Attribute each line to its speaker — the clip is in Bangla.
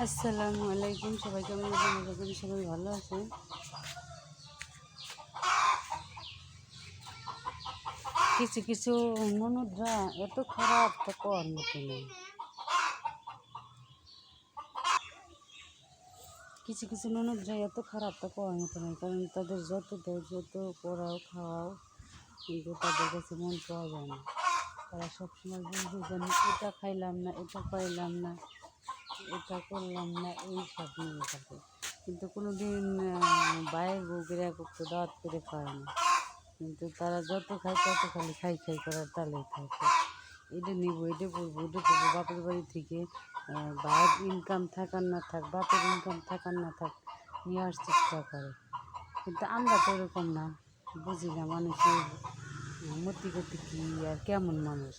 Speaker 1: আসসালামু আলাইকুম, সবাই কেমন আছেন? আশা করি সবাই ভালো আছেন। কিছু কিছু ননদরা এত খারাপ তা কর মতো নেই। কিছু কিছু ননদরা এত খারাপ তা কর মতো নেই, কারণ তাদের যত দেয়, যত পড়াও খাওয়াও, কিন্তু তাদের কাছে মন পাওয়া যায় না। তারা সবসময় বলবে যে আমি এটা খাইলাম না, এটা পাইলাম না, এটা করলাম না, এই সব নিয়ে থাকে। কিন্তু কোনো দিন বাইরের বউকে একক তো দাওয়াত করে খায় না। কিন্তু তারা যত খায় তত খালি খাই খাই করার তালেই থাকে। এটা নিব, এটা পড়বো, এটা করবো। বাপের বাড়ি থেকে ভাইয়ের ইনকাম থাকার না থাক, বাপের ইনকাম থাকার না থাক, নিয়ে আসার চেষ্টা করে। কিন্তু আমরা তো এরকম না, বুঝি না মানুষের মতি গতি কী আর কেমন মানুষ।